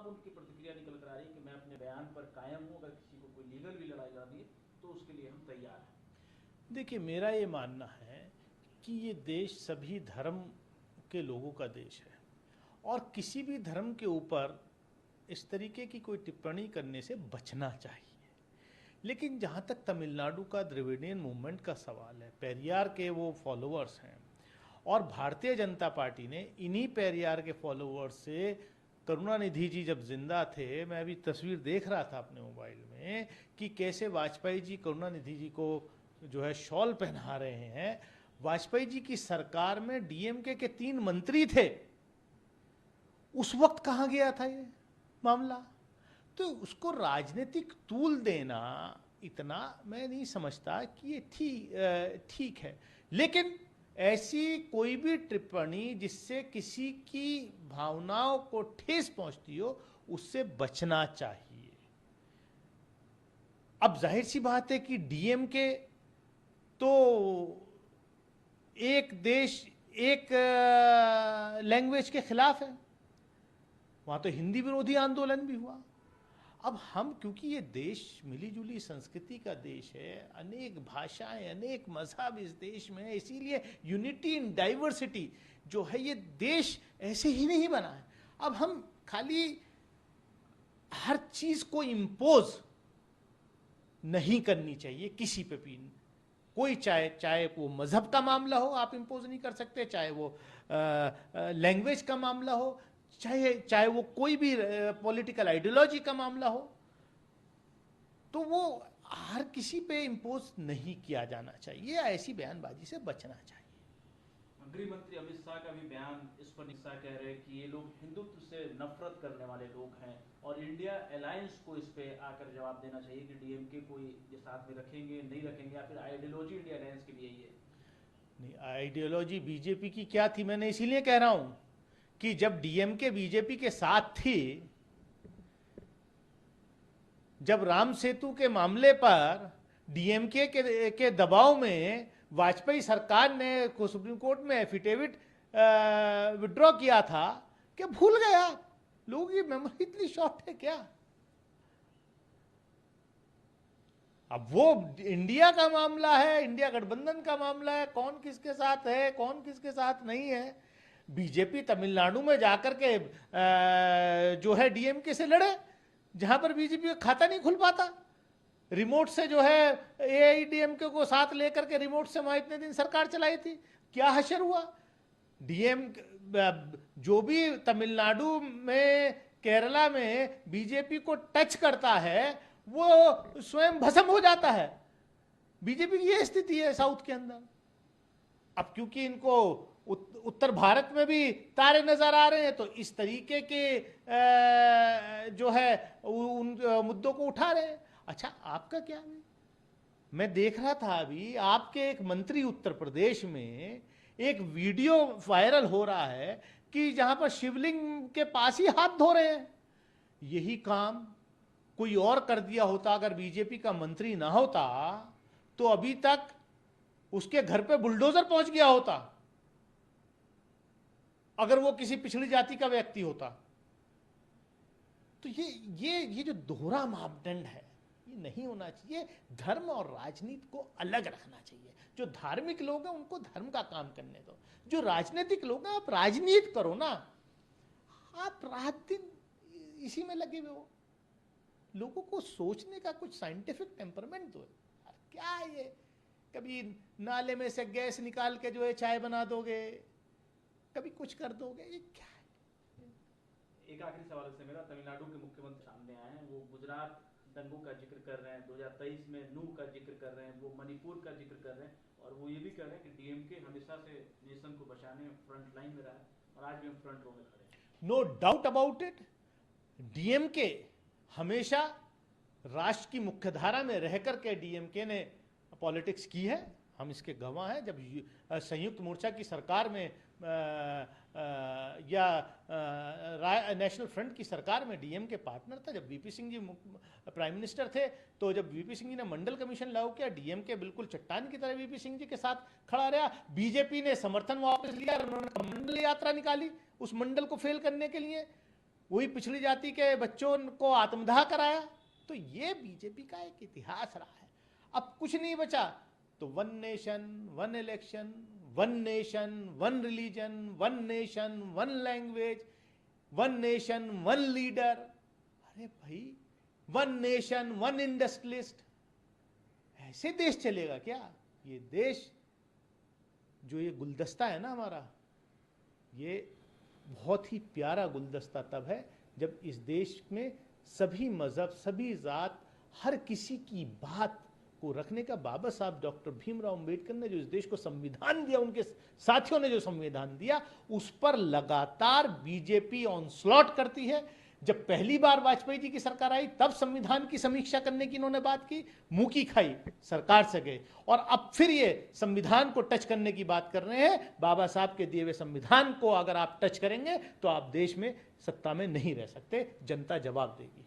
अब उनकी प्रतिक्रिया निकल कर आ रही है कि मैं अपने बयान पर कायम हूँ, अगर किसी को कोई लीगल भी लड़ाई लड़नी है तो उसके लिए हम तैयार हैं। देखिए, मेरा ये मानना है कि ये देश सभी धर्म के लोगों का देश है और किसी भी धर्म के ऊपर इस तरीके की कोई टिप्पणी करने से बचना चाहिए। लेकिन जहाँ तक तमिलनाडु का द्रविडियन मूवमेंट का सवाल है, पेरियार के वो फॉलोअर्स हैं और भारतीय जनता पार्टी ने इन्हीं पेरियार के फॉलोअर्स से, करुणानिधि जी जब जिंदा थे, मैं अभी तस्वीर देख रहा था अपने मोबाइल में कि कैसे वाजपेयी जी करुणानिधि जी को जो है शॉल पहना रहे हैं। वाजपेयी जी की सरकार में डीएमके के 3 मंत्री थे, उस वक्त कहाँ गया था ये मामला? तो उसको राजनीतिक तूल देना इतना मैं नहीं समझता कि ये ठीक है। लेकिन ऐसी कोई भी टिप्पणी जिससे किसी की भावनाओं को ठेस पहुंचती हो, उससे बचना चाहिए। अब जाहिर सी बात है कि डीएमके तो एक देश एक लैंग्वेज के खिलाफ है, वहां तो हिंदी विरोधी आंदोलन भी हुआ। अब हम, क्योंकि ये देश मिलीजुली संस्कृति का देश है, अनेक भाषाएं, अनेक मजहब इस देश में है, इसीलिए यूनिटी इन डाइवर्सिटी जो है, ये देश ऐसे ही नहीं बना है। अब हम खाली हर चीज को इम्पोज नहीं करनी चाहिए किसी पे भी। कोई चाहे वो मजहब का मामला हो, आप इम्पोज नहीं कर सकते, चाहे वो लैंग्वेज का मामला हो, चाहे वो कोई भी पॉलिटिकल आइडियोलॉजी का मामला हो, तो वो हर किसी पे इम्पोज नहीं किया जाना चाहिए। ऐसी बयानबाजी से बचना चाहिए। गृह मंत्री अमित शाह का भी बयान इस पर निशा कह रहे हैं कि ये लोग हिंदुत्व से नफरत करने वाले लोग हैं और इंडिया अलायंस को इस पे आकर जवाब देना चाहिए कि डीएमके को ये साथ में रखेंगे नहीं रखेंगे, या फिर आइडियोलॉजी इंडिया अलायंस की भी यही है। नहीं, आइडियोलॉजी बीजेपी की क्या थी? मैंने इसीलिए कह रहा हूं कि जब डीएमके बीजेपी के साथ थी, जब राम सेतु के मामले पर डीएमके के दबाव में वाजपेयी सरकार ने सुप्रीम कोर्ट में एफिडेविट विड्रॉ किया था, क्या भूल गया? लोगों की मेमोरी इतनी शॉर्ट है क्या? अब वो इंडिया का मामला है, इंडिया गठबंधन का मामला है, कौन किसके साथ है, कौन किसके साथ नहीं है। बीजेपी तमिलनाडु में जाकर के जो है डीएमके से लड़े, जहां पर बीजेपी का खाता नहीं खुल पाता। रिमोट से जो है एआईडीएमके को साथ लेकर के रिमोट से वहां इतने दिन सरकार चलाई थी, क्या हशर हुआ? डीएम जो भी तमिलनाडु में, केरला में बीजेपी को टच करता है, वो स्वयं भस्म हो जाता है। बीजेपी की यह स्थिति है साउथ के अंदर। अब क्योंकि इनको उत्तर भारत में भी तारे नजर आ रहे हैं, तो इस तरीके के जो है उन मुद्दों को उठा रहे हैं। अच्छा, आपका क्या है? मैं देख रहा था अभी आपके एक मंत्री उत्तर प्रदेश में एक वीडियो वायरल हो रहा है कि जहां पर शिवलिंग के पास ही हाथ धो रहे हैं। यही काम कोई और कर दिया होता, अगर बीजेपी का मंत्री ना होता, तो अभी तक उसके घर पे बुलडोजर पहुंच गया होता, अगर वो किसी पिछड़ी जाति का व्यक्ति होता। तो ये जो दोहरा मापदंड है, ये नहीं होना चाहिए। धर्म और राजनीति को अलग रखना चाहिए। जो धार्मिक लोग हैं उनको धर्म का काम करने दो, जो राजनीतिक लोग हैं आप राजनीति करो ना। आप रात दिन इसी में लगे हुए हो। लोगों को सोचने का कुछ साइंटिफिक टेम्परमेंट दो। क्या ये कभी नाले में से गैस निकाल के जो है चाय बना दोगे, कभी कुछ कर दोगे, ये क्या है? एक आखिरी सवाल से मेरा, तमिलनाडु के मुख्यमंत्री सामने आए हैं, वो गुजरात दंगों का जिक्र कर रहे हैं, 2023 में नूह का जिक्र कर रहे हैं, वो मणिपुर का जिक्र कर रहे हैं, और वो ये भी कह रहे हैं कि डीएमके हमेशा से नेशन को बचाने में फ्रंट लाइन में रहा है और आज भी हम फ्रंट रो में खड़े हैं। No doubt about it. DMK हमेशा राष्ट्र की मुख्यधारा में रहकर के डीएमके ने पॉलिटिक्स की है, हम इसके गवाह हैं। जब संयुक्त मोर्चा की सरकार में या नेशनल फ्रंट की सरकार में डीएमके पार्टनर था, जब VP Singh ji prime minister थे, तो जब वीपी सिंह जी ने मंडल कमीशन लागू किया, डीएमके बिल्कुल चट्टान की तरह वीपी सिंह जी के साथ खड़ा रहा। बीजेपी ने समर्थन वापस लिया, उन्होंने मंडल यात्रा निकाली उस मंडल को फेल करने के लिए। वही पिछड़ी जाति के बच्चों को आत्मदाह कराया। तो ये बीजेपी का एक इतिहास रहा है। अब कुछ नहीं बचा तो one nation one election, one nation one religion, one nation one language, one nation one leader. अरे भाई, वन नेशन वन इंडस्ट्रियलिस्ट, ऐसे देश चलेगा क्या? ये देश जो ये गुलदस्ता है ना हमारा, ये बहुत ही प्यारा गुलदस्ता तब है जब इस देश में सभी मजहब, सभी जात, हर किसी की बात को रखने का बाबा साहब डॉक्टर भीमराव अंबेडकर ने जो इस देश को संविधान दिया, उनके साथियों ने जो संविधान दिया, उस पर लगातार बीजेपी ऑनस्लॉट करती है। जब पहली बार वाजपेयी जी की सरकार आई तब संविधान की समीक्षा करने की इन्होंने बात की, मुंह की खाई, सरकार से गए, और अब फिर ये संविधान को टच करने की बात कर रहे हैं। बाबा साहब के दिए हुए संविधान को अगर आप टच करेंगे तो आप देश में सत्ता में नहीं रह सकते, जनता जवाब देगी।